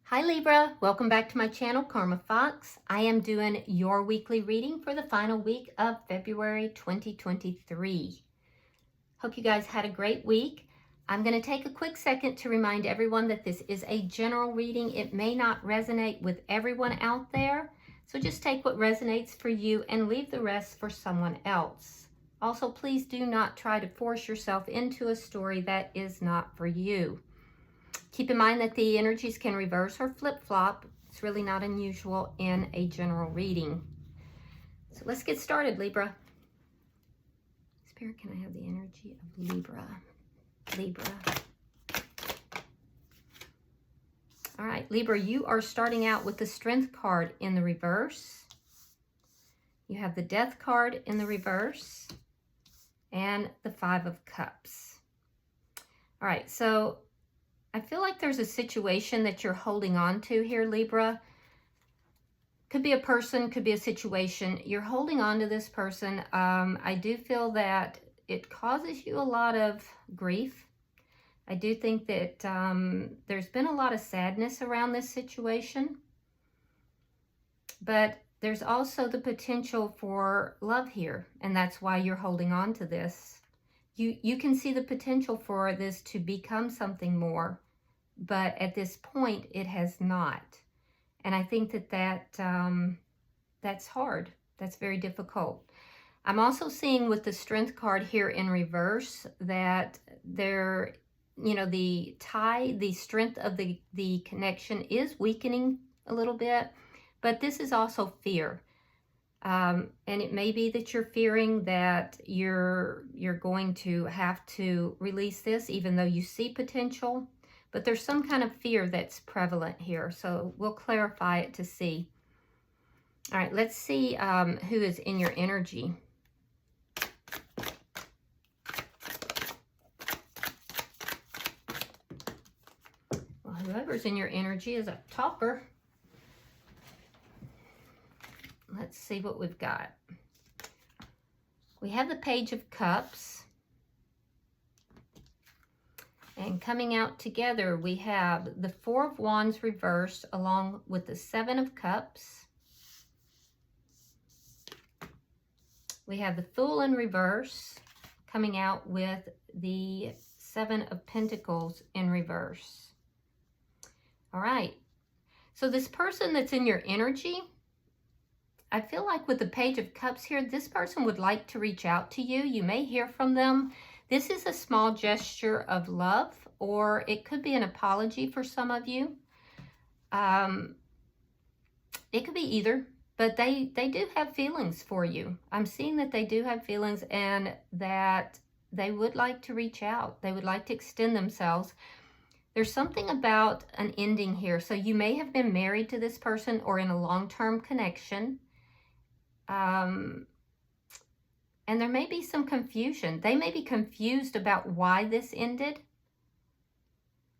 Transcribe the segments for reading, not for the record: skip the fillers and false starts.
Hi Libra, welcome back to my channel, Karma Fox. I am doing your weekly reading for the final week of February 2023. Hope you guys had a great week. I'm going to take a quick second to remind everyone that this is a general reading. It may not resonate with everyone out there, so just take what resonates for you and leave the rest for someone else. Also, please do not try to force yourself into a story that is not for you. Keep in mind that the energies can reverse or flip-flop. It's really not unusual in a general reading. So let's get started, Libra. Spirit, can I have the energy of Libra? Libra. All right, Libra, you are starting out with the Strength card in the reverse. You have the Death card in the reverse and the Five of Cups. All right, so I feel like there's a situation that you're holding on to here, Libra. Could be a person, could be a situation. You're holding on to this person. I do feel that it causes you a lot of grief. I do think that there's been a lot of sadness around this situation. But there's also the potential for love here, and that's why you're holding on to this. You can see the potential for this to become something more. But at this point, it has not. And I think that that's hard. That's very difficult. I'm also seeing with the Strength card here in reverse that there, the tie, the strength of the connection is weakening a little bit. But this is also fear. And it may be that you're fearing that you're going to have to release this even though you see potential. But there's some kind of fear that's prevalent here. So we'll clarify it to see. All right, let's see who is in your energy. Well, whoever's in your energy is a talker. Let's see what we've got. We have the Page of Cups. And coming out together, we have the Four of Wands reversed along with the Seven of Cups. We have the Fool in reverse coming out with the Seven of Pentacles in reverse. All right. So this person that's in your energy, I feel like with the Page of Cups here, this person would like to reach out to you. You may hear from them. This is a small gesture of love, or it could be an apology for some of you. It could be either, but they do have feelings for you. I'm seeing that they do have feelings and that they would like to reach out. They would like to extend themselves. There's something about an ending here. So you may have been married to this person or in a long-term connection. And there may be some confusion. They may be confused about why this ended.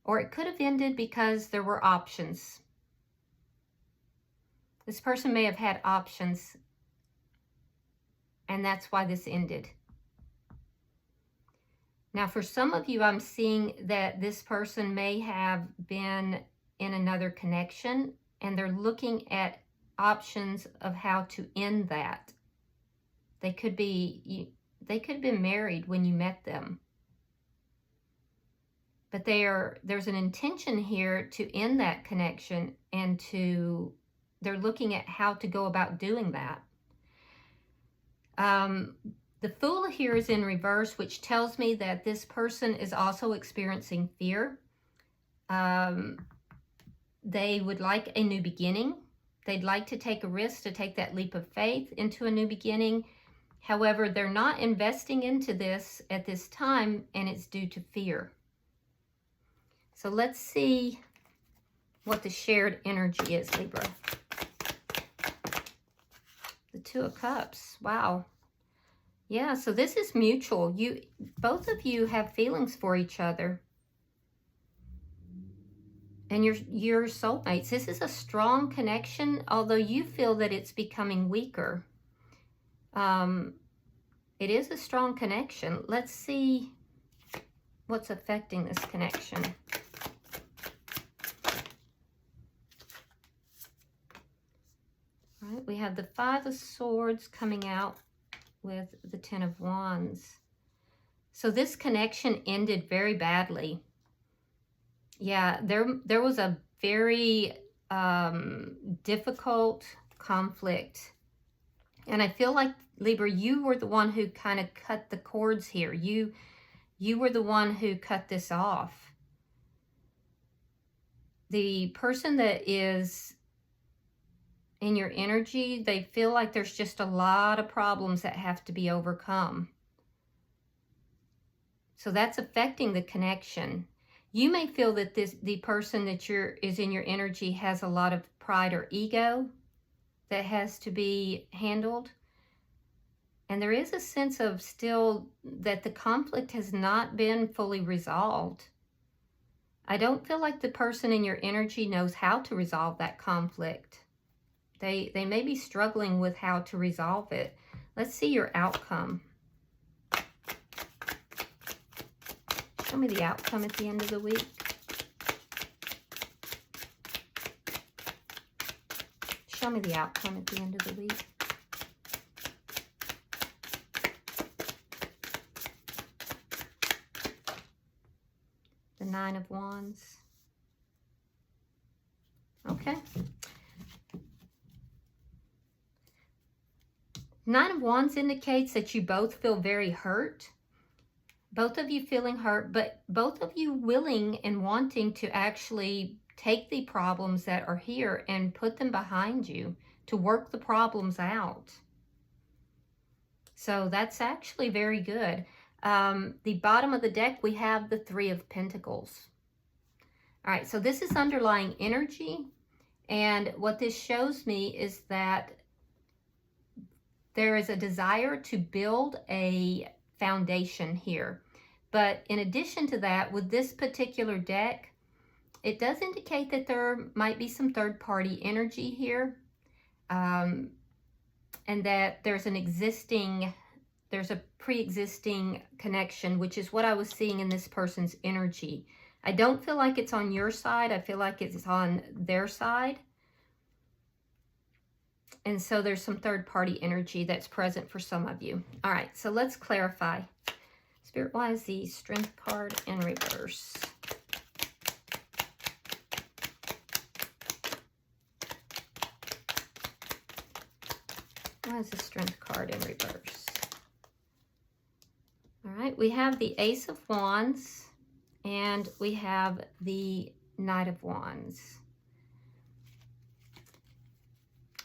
Or it could have ended because there were options. This person may have had options. And that's why this ended. Now, for some of you, I'm seeing that this person may have been in another connection. And they're looking at options of how to end that. They could have been married when you met them. But there's an intention here to end that connection and they're looking at how to go about doing that. The Fool here is in reverse, which tells me that this person is also experiencing fear. They would like a new beginning. They'd like to take a risk, to take that leap of faith into a new beginning. However, they're not investing into this at this time, and it's due to fear. So let's see what the shared energy is, Libra. The Two of Cups. Wow. Yeah, so this is mutual. Both of you have feelings for each other. And you're soulmates. This is a strong connection, although you feel that it's becoming weaker. It is a strong connection. Let's see what's affecting this connection. All right, we have the Five of Swords coming out with the Ten of Wands. So this connection ended very badly. Yeah, there was a very difficult conflict. And I feel like, Libra, you were the one who kind of cut the cords here. You were the one who cut this off. The person that is in your energy, they feel like there's just a lot of problems that have to be overcome. So that's affecting the connection. You may feel that the person that is in your energy has a lot of pride or ego that has to be handled. And there is a sense of still that the conflict has not been fully resolved. I don't feel like the person in your energy knows how to resolve that conflict. They may be struggling with how to resolve it. Let's see your outcome. Show me the outcome at the end of the week. Show me the outcome at the end of the week. The Nine of Wands. Okay. Nine of Wands indicates that you both feel very hurt. Both of you feeling hurt, but both of you willing and wanting to actually take the problems that are here and put them behind you, to work the problems out. So that's actually very good. The bottom of the deck, we have the Three of Pentacles. All right, so this is underlying energy. And what this shows me is that there is a desire to build a foundation here. But in addition to that, with this particular deck, it does indicate that there might be some third-party energy here. And that there's a pre-existing connection, which is what I was seeing in this person's energy. I don't feel like it's on your side. I feel like it's on their side. And so there's some third-party energy that's present for some of you. All right, so let's clarify. Spirit, why is the Strength card in reverse? Why is the Strength card in reverse? All right, we have the Ace of Wands and we have the Knight of Wands.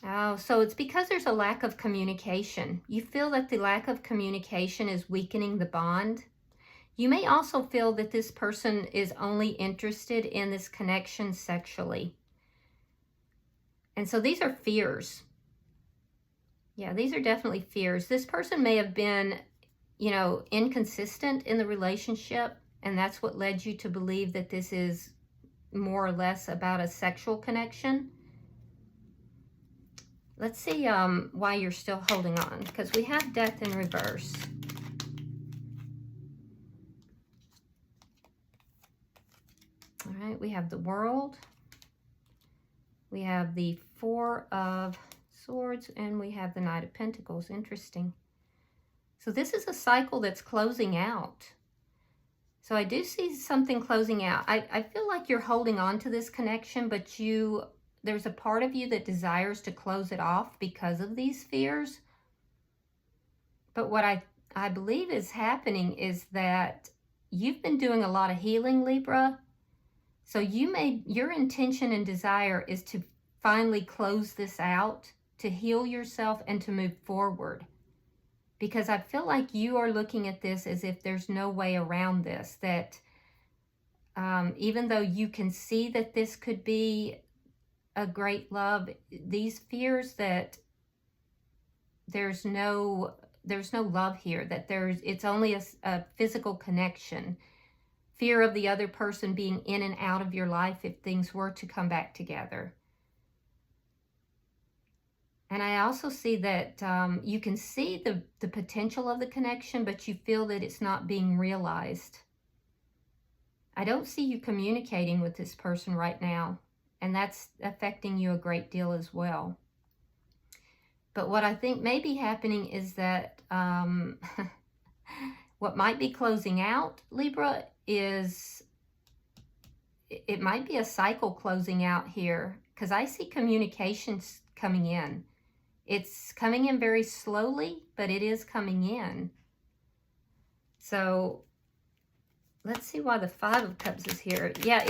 Oh, so it's because there's a lack of communication. You feel that the lack of communication is weakening the bond. You may also feel that this person is only interested in this connection sexually. And so these are fears. Yeah, these are definitely fears. This person may have been, you know, inconsistent in the relationship, and that's what led you to believe that this is more or less about a sexual connection. Let's see why you're still holding on, because we have Death in reverse. All right, we have the World. We have the Four of Swords, and we have the Knight of Pentacles. Interesting. So this is a cycle that's closing out. So I do see something closing out. I feel like you're holding on to this connection, but there's a part of you that desires to close it off because of these fears. But what I believe is happening is that you've been doing a lot of healing, Libra. So your intention and desire is to finally close this out, to heal yourself and to move forward. Because I feel like you are looking at this as if there's no way around this, that even though you can see that this could be a great love, these fears that there's no love here, that it's only a physical connection. Fear of the other person being in and out of your life if things were to come back together. And I also see that you can see the potential of the connection, but you feel that it's not being realized. I don't see you communicating with this person right now, and that's affecting you a great deal as well. But what I think may be happening is that what might be closing out, Libra, is it might be a cycle closing out here, because I see communications coming in. It's coming in very slowly, but it is coming in. So let's see why the Five of Cups is here. Yeah,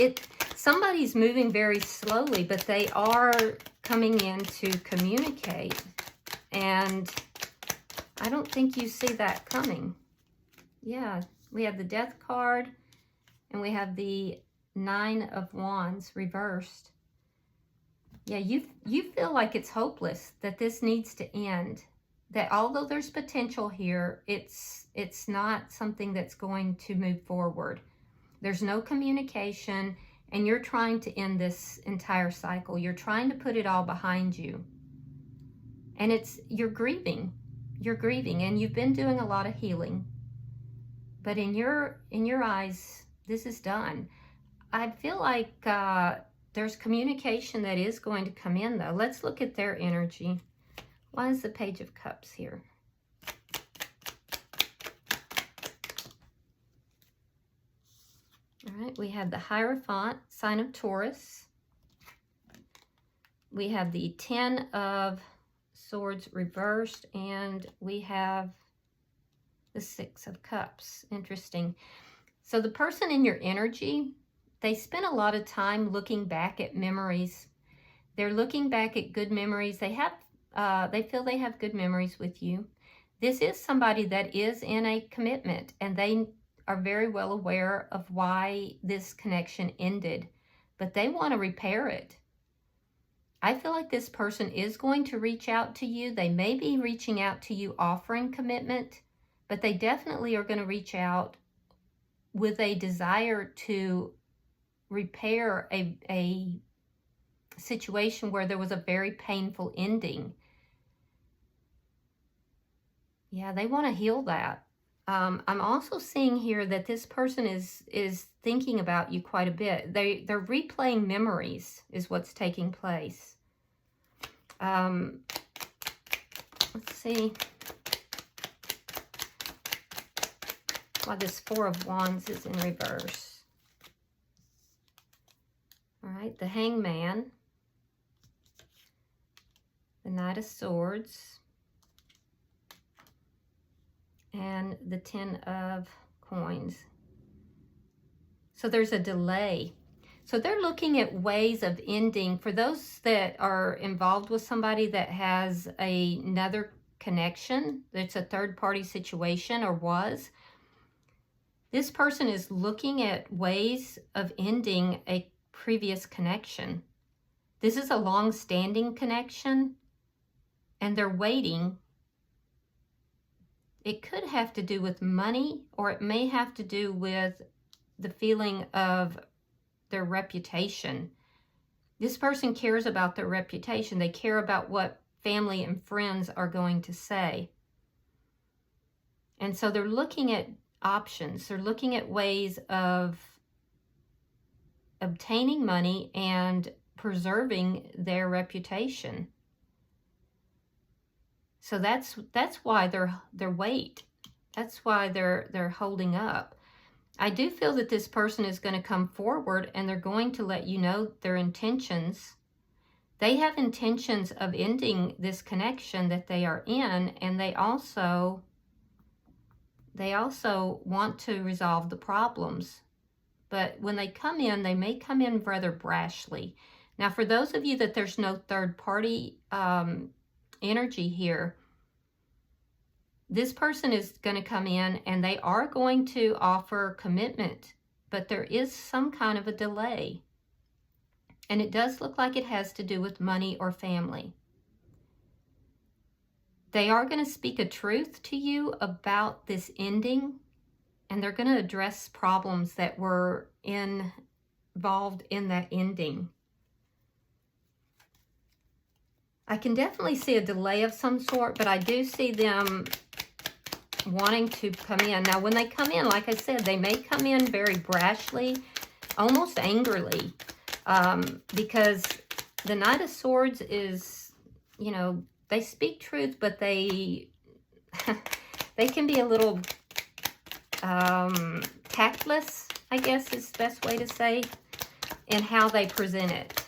somebody's moving very slowly, but they are coming in to communicate. And I don't think you see that coming. Yeah, we have the Death card, and we have the Nine of Wands reversed. Yeah, you feel like it's hopeless, that this needs to end. That although there's potential here, it's not something that's going to move forward. There's no communication, and you're trying to end this entire cycle. You're trying to put it all behind you. And you're grieving. You're grieving, and you've been doing a lot of healing. But in your eyes, this is done. I feel like there's communication that is going to come in, though. Let's look at their energy. Why is the Page of Cups here? All right, we have the Hierophant, sign of Taurus. We have the Ten of Swords reversed, and we have the Six of Cups. Interesting. So the person in your energy, they spend a lot of time looking back at memories. They're looking back at good memories. They feel they have good memories with you. This is somebody that is in a commitment, and they are very well aware of why this connection ended, but they want to repair it. I feel like this person is going to reach out to you. They may be reaching out to you offering commitment, but they definitely are going to reach out with a desire to repair a situation where there was a very painful ending. Yeah, they want to heal that. I'm also seeing here that this person is thinking about you quite a bit. They're replaying memories is what's taking place. Let's see why this Four of Wands is in reverse. All right, the Hangman, the Knight of Swords, and the Ten of Coins. So there's a delay. So they're looking at ways of ending. For those that are involved with somebody that has another connection, that's a third-party situation or was, this person is looking at ways of ending a previous connection. This is a long-standing connection, and they're waiting. It could have to do with money, or it may have to do with the feeling of their reputation. This person cares about their reputation. They care about what family and friends are going to say. And so they're looking at options. They're looking at ways of obtaining money and preserving their reputation. So that's why they're wait. That's why they're holding up. I do feel that this person is going to come forward, and they're going to let you know their intentions. They have intentions of ending this connection that they are in, and they also want to resolve the problems. But when they come in, they may come in rather brashly. Now, for those of you that there's no third party energy here, this person is going to come in and they are going to offer commitment, but there is some kind of a delay. And it does look like it has to do with money or family. They are going to speak a truth to you about this ending, and they're going to address problems that were involved in that ending. I can definitely see a delay of some sort, but I do see them wanting to come in. Now, when they come in, like I said, they may come in very brashly, almost angrily, because the Knight of Swords is, they speak truth, but they they can be a little tactless, I guess is the best way to say, in how they present it.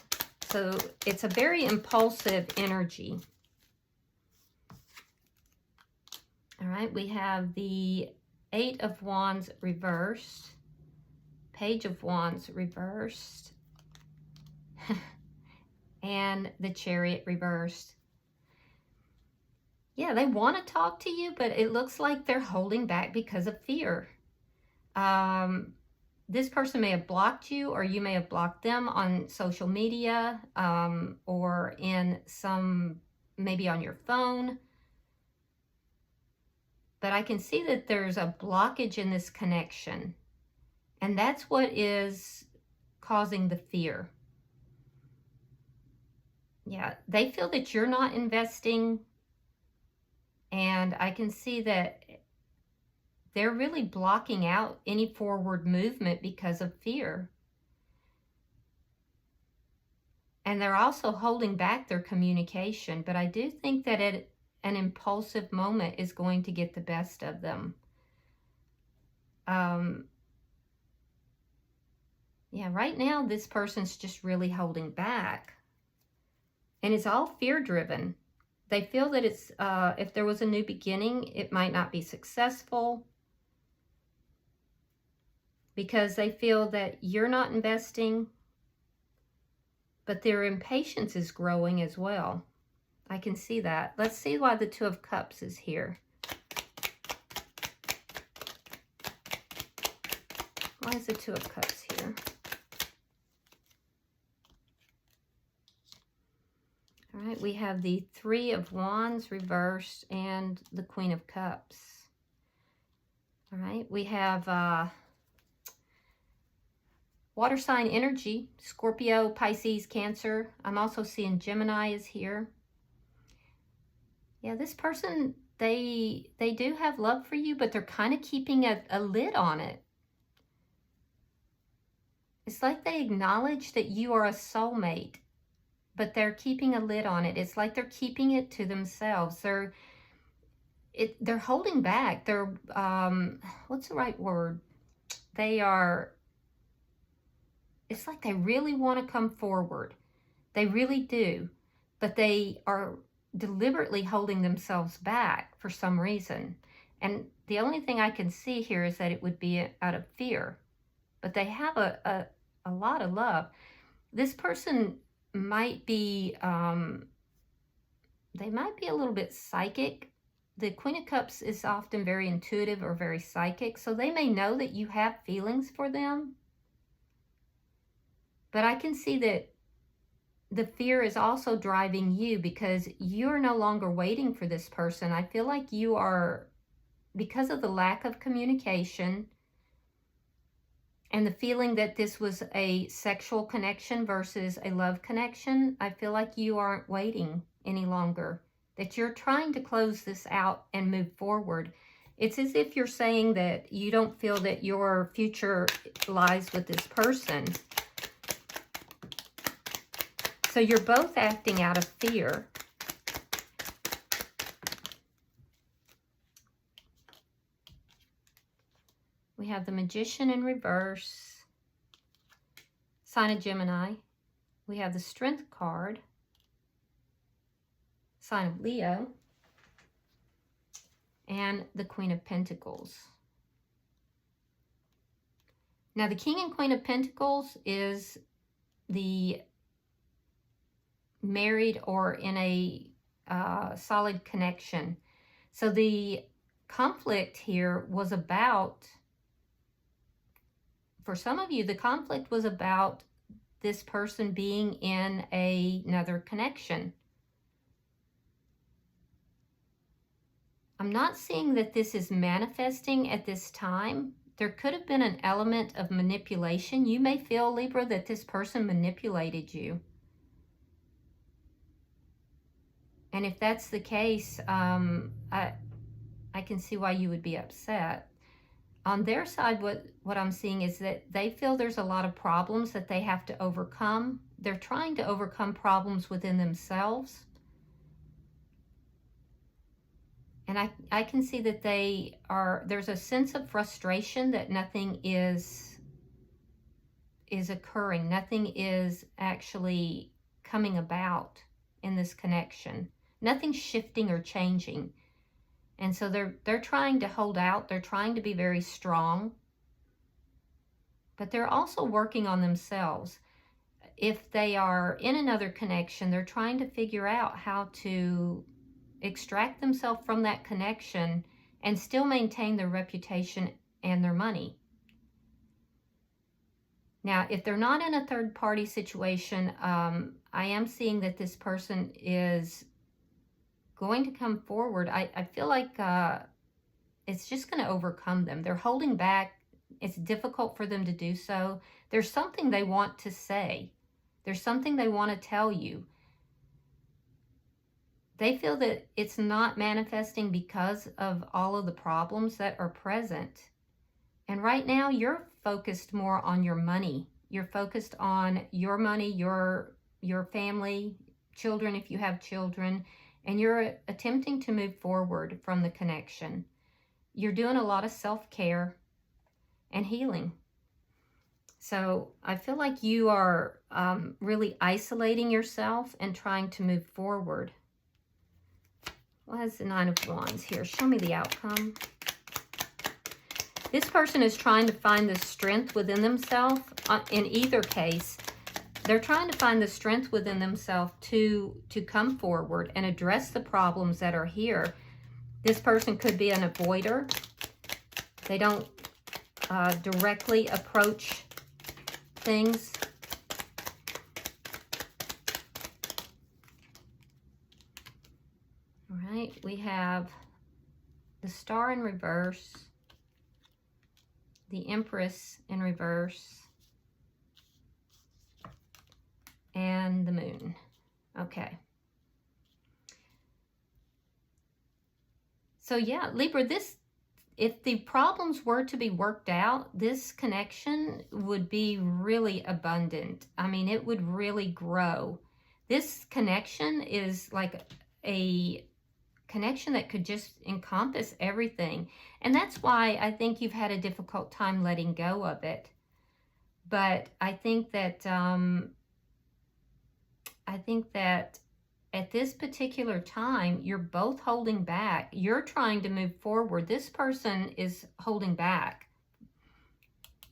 So it's a very impulsive energy. All right, we have the Eight of Wands reversed, Page of Wands reversed, and the Chariot reversed. Yeah, they want to talk to you, but it looks like they're holding back because of fear. This person may have blocked you, or you may have blocked them on social media, or in maybe on your phone. But I can see that there's a blockage in this connection. And that's what is causing the fear. Yeah, they feel that you're not investing. And I can see that they're really blocking out any forward movement because of fear. And they're also holding back their communication. But I do think that an impulsive moment is going to get the best of them. Yeah, right now this person's just really holding back. And it's all fear-driven. They feel that it's, if there was a new beginning, it might not be successful. Because they feel that you're not investing. But their impatience is growing as well. I can see that. Let's see why the Two of Cups is here. Why is the Two of Cups here? All right, we have the Three of Wands reversed and the Queen of Cups. All right, we have water sign energy, Scorpio, Pisces, Cancer. I'm also seeing Gemini is here. Yeah, this person, they do have love for you, but they're kind of keeping a lid on it. It's like they acknowledge that you are a soulmate, but they're keeping a lid on it. It's like they're keeping it to themselves. They're holding back. They're, what's the right word? They are, it's like they really want to come forward. They really do, but they are deliberately holding themselves back for some reason. And the only thing I can see here is that it would be out of fear. But they have a lot of love. This person might be, they might be a little bit psychic. The Queen of Cups is often very intuitive or very psychic. So they may know that you have feelings for them. But I can see that the fear is also driving you because you're no longer waiting for this person. I feel like you are, because of the lack of communication and the feeling that this was a sexual connection versus a love connection, I feel like you aren't waiting any longer, that you're trying to close this out and move forward. It's as if you're saying that you don't feel that your future lies with this person. So you're both acting out of fear. We have the Magician in reverse, sign of Gemini. We have the Strength card, sign of Leo, and the Queen of Pentacles. Now the King and Queen of Pentacles is the married or in a solid connection. So the conflict here was about, for some of you, the conflict was about this person being in another connection. I'm not seeing that this is manifesting at this time. There could have been an element of manipulation. You may feel, Libra, that this person manipulated you. And if that's the case, I can see why you would be upset. On their side, what I'm seeing is that they feel there's a lot of problems that they have to overcome. They're trying to overcome problems within themselves. And I can see that there's a sense of frustration that nothing is occurring. Nothing is actually coming about in this connection. Nothing's shifting or changing. And so they're trying to hold out. They're trying to be very strong. But they're also working on themselves. If they are in another connection, they're trying to figure out how to extract themselves from that connection and still maintain their reputation and their money. Now, if they're not in a third-party situation, I am seeing that this person is going to come forward. I feel like it's just going to overcome them. They're holding back. It's difficult for them to do so. There's something they want to say. There's something they want to tell you. They feel that it's not manifesting because of all of the problems that are present. And right now, you're focused more on your money. You're focused on your money, your family, children if you have children, and you're attempting to move forward from the connection. You're doing a lot of self-care and healing. So I feel like you are really isolating yourself and trying to move forward. What has the Nine of Wands here? Show me the outcome. This person is trying to find the strength within themselves. In either case, they're trying to find the strength within themselves to come forward and address the problems that are here. This person could be an avoider. They don't directly approach things. All right, we have the Star in reverse, the Empress in reverse, and the Moon. Okay. So yeah, Libra, if the problems were to be worked out, this connection would be really abundant. I mean, it would really grow. This connection is like a connection that could just encompass everything. And that's why I think you've had a difficult time letting go of it. But I think that at this particular time, you're both holding back. You're trying to move forward. This person is holding back.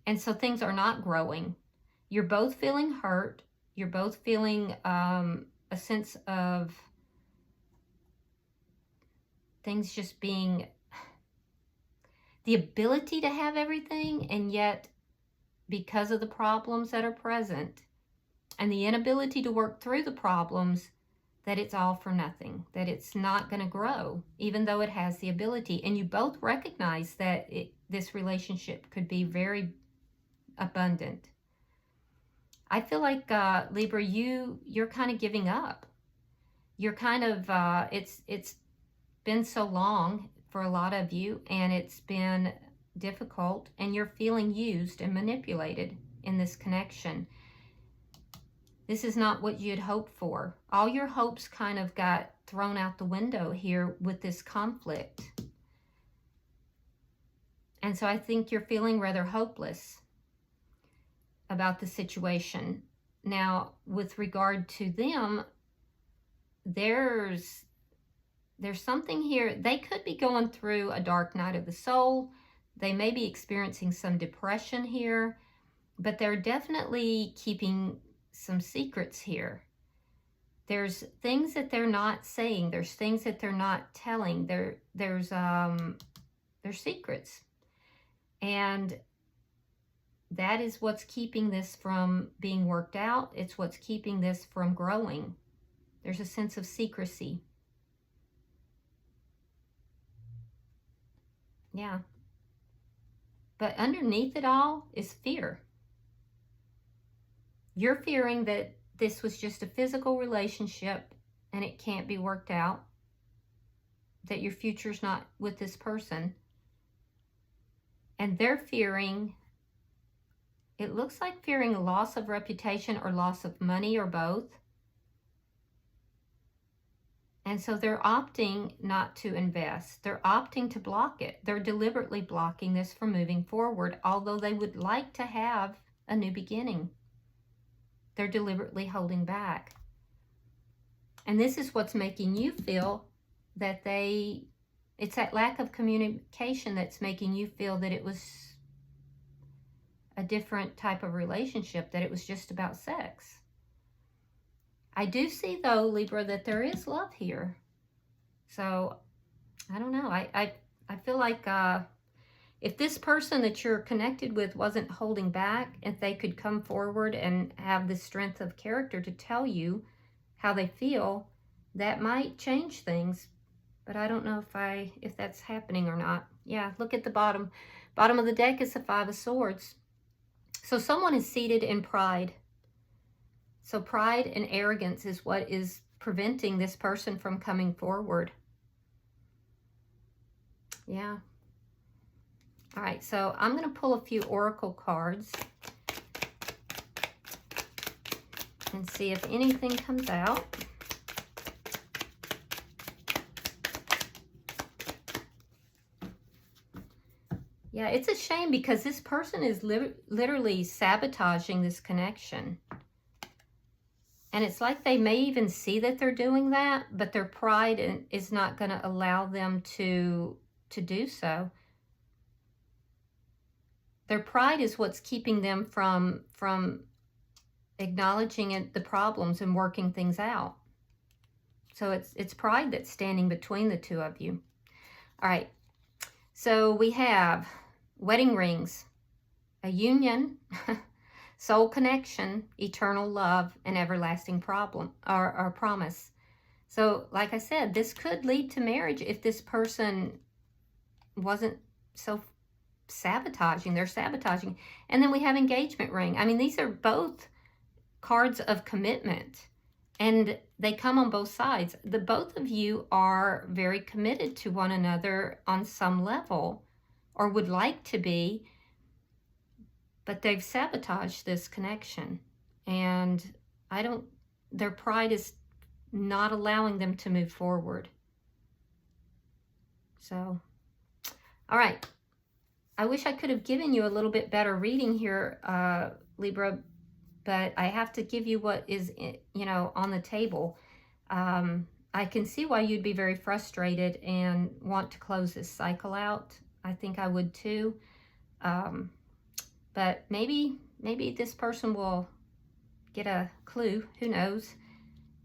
And so things are not growing. You're both feeling hurt. You're both feeling a sense of things just being the ability to have everything, and yet because of the problems that are present and the inability to work through the problems, that it's all for nothing, that it's not going to grow, even though it has the ability. And you both recognize that this relationship could be very abundant. I feel like, Libra, you're kind of giving up. You're kind of, it's been so long for a lot of you, and it's been difficult, and you're feeling used and manipulated in this connection. This is not what you'd hoped for. All your hopes kind of got thrown out the window here with this conflict. And so I think you're feeling rather hopeless about the situation. Now, with regard to them, there's something here. They could be going through a dark night of the soul. They may be experiencing some depression here, but they're definitely keeping some secrets here. There's things that they're not saying. There's things that they're not telling. There's secrets. And that is what's keeping this from being worked out. It's what's keeping this from growing. There's a sense of secrecy. Yeah. But underneath it all is fear. You're fearing that this was just a physical relationship and it can't be worked out, that your future's not with this person. And they're fearing, it looks like fearing loss of reputation or loss of money or both. And so they're opting not to invest. They're opting to block it. They're deliberately blocking this from moving forward, although they would like to have a new beginning. They're deliberately holding back. And this is what's making you feel that it's that lack of communication that's making you feel that it was a different type of relationship, that it was just about sex. I do see, though, Libra, that there is love here. So, I don't know. I feel like if this person that you're connected with wasn't holding back, if they could come forward and have the strength of character to tell you how they feel, that might change things. But I don't know if that's happening or not. Yeah, look at the bottom. Bottom of the deck is the Five of Swords. So someone is seated in pride. So pride and arrogance is what is preventing this person from coming forward. Yeah. All right, so I'm going to pull a few oracle cards and see if anything comes out. Yeah, it's a shame because this person is literally sabotaging this connection. And it's like they may even see that they're doing that, but their pride is not going to allow them to do so. Their pride is what's keeping them from acknowledging the problems and working things out. So it's pride that's standing between the two of you. All right. So we have wedding rings, a union, soul connection, eternal love, and everlasting promise. So, like I said, this could lead to marriage if this person wasn't so sabotaging. They're sabotaging. And then we have engagement ring. I mean, these are both cards of commitment, and they come on both sides. Both of you are very committed to one another on some level, or would like to be, but they've sabotaged this connection. And their pride is not allowing them to move forward. So, all right. I wish I could have given you a little bit better reading here, Libra, but I have to give you what is, on the table. I can see why you'd be very frustrated and want to close this cycle out. I think I would too. But maybe this person will get a clue. Who knows?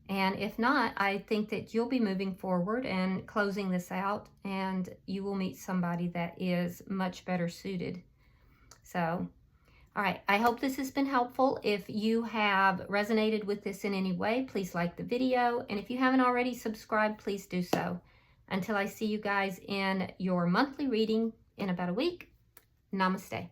And if not, I think that you'll be moving forward and closing this out, and you will meet somebody that is much better suited. So, all right, I hope this has been helpful. If you have resonated with this in any way, please like the video. And if you haven't already subscribed, please do so. Until I see you guys in your monthly reading in about a week, namaste.